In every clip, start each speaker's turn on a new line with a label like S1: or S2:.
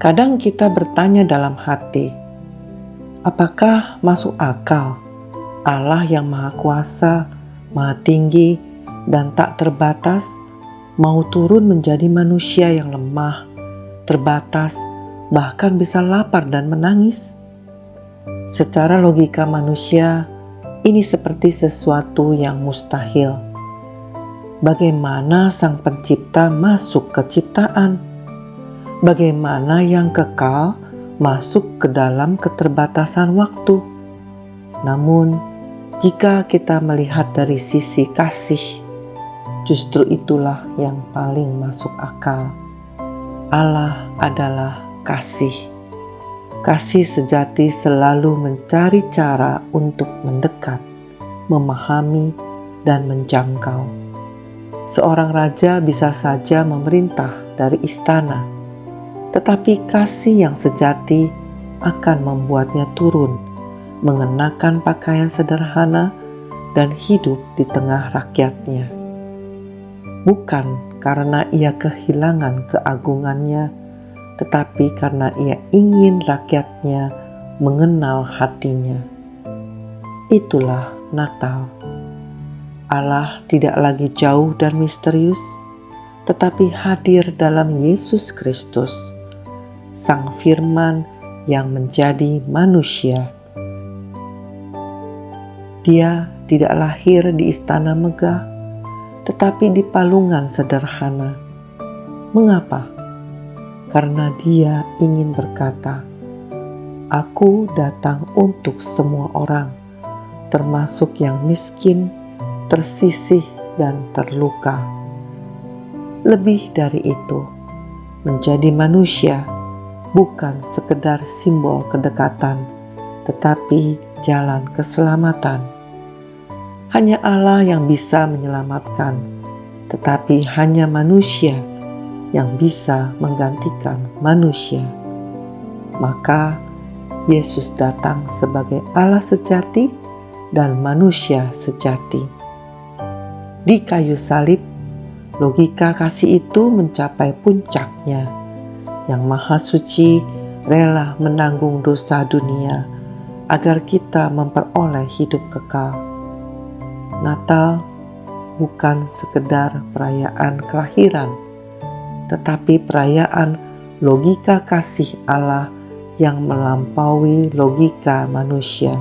S1: Kadang kita bertanya dalam hati, apakah masuk akal Allah yang Maha Kuasa, Maha Tinggi, dan tak terbatas mau turun menjadi manusia yang lemah, terbatas, bahkan bisa lapar dan menangis? Secara logika manusia, ini seperti sesuatu yang mustahil. Bagaimana Sang Pencipta masuk ke ciptaan? Bagaimana yang kekal masuk ke dalam keterbatasan waktu? Namun, jika kita melihat dari sisi kasih, justru itulah yang paling masuk akal. Allah adalah kasih. Kasih sejati selalu mencari cara untuk mendekat, memahami, dan menjangkau. Seorang raja bisa saja memerintah dari istana, tetapi kasih yang sejati akan membuatnya turun, mengenakan pakaian sederhana, dan hidup di tengah rakyatnya. Bukan karena ia kehilangan keagungannya, tetapi karena ia ingin rakyatnya mengenal hatinya. Itulah Natal. Allah tidak lagi jauh dan misterius, tetapi hadir dalam Yesus Kristus, Sang Firman yang menjadi manusia. Dia tidak lahir di istana megah, tetapi di palungan sederhana. Mengapa? Karena Dia ingin berkata, "Aku datang untuk semua orang, termasuk yang miskin, tersisih, dan terluka." Lebih dari itu, menjadi manusia bukan sekedar simbol kedekatan, tetapi jalan keselamatan. Hanya Allah yang bisa menyelamatkan, tetapi hanya manusia yang bisa menggantikan manusia. Maka Yesus datang sebagai Allah sejati dan manusia sejati. Di kayu salib, logika kasih itu mencapai puncaknya. Yang Maha Suci rela menanggung dosa dunia agar kita memperoleh hidup kekal. Natal bukan sekedar perayaan kelahiran, tetapi perayaan logika kasih Allah yang melampaui logika manusia.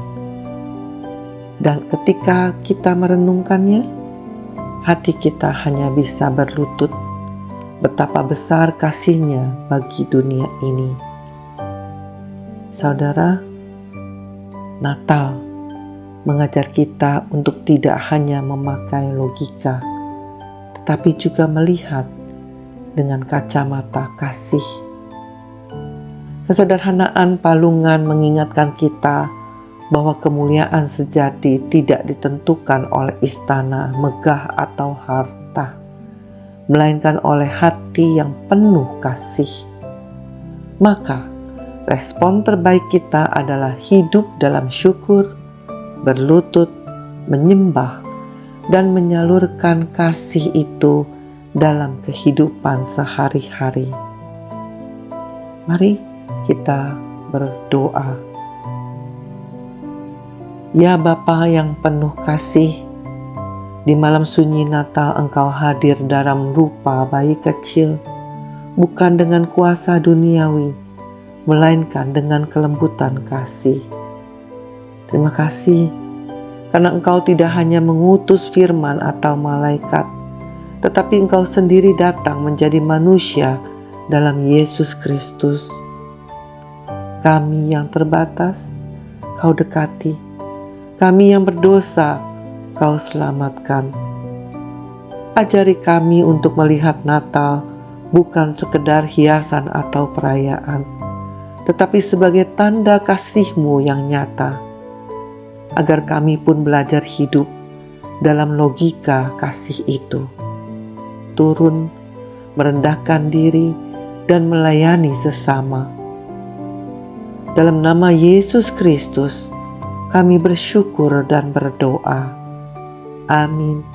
S1: Dan ketika kita merenungkannya, hati kita hanya bisa berlutut betapa besar kasih-Nya bagi dunia ini. Saudara, Natal mengajar kita untuk tidak hanya memakai logika, tetapi juga melihat dengan kacamata kasih. Kesederhanaan palungan mengingatkan kita bahwa kemuliaan sejati tidak ditentukan oleh istana, megah, atau harta, melainkan oleh hati yang penuh kasih. Maka, respon terbaik kita adalah hidup dalam syukur, berlutut, menyembah, dan menyalurkan kasih itu dalam kehidupan sehari-hari. Mari kita berdoa. Ya Bapa yang penuh kasih, di malam sunyi Natal Engkau hadir dalam rupa bayi kecil, bukan dengan kuasa duniawi, melainkan dengan kelembutan kasih. Terima kasih, karena Engkau tidak hanya mengutus firman atau malaikat, tetapi Engkau sendiri datang menjadi manusia dalam Yesus Kristus. Kami yang terbatas, Kau dekati. Kami yang berdosa, Kau selamatkan. Ajari kami untuk melihat Natal bukan sekedar hiasan atau perayaan, tetapi sebagai tanda kasih-Mu yang nyata, agar kami pun belajar hidup dalam logika kasih itu. Turun, merendahkan diri, dan melayani sesama. Dalam nama Yesus Kristus, kami bersyukur dan berdoa. Amin.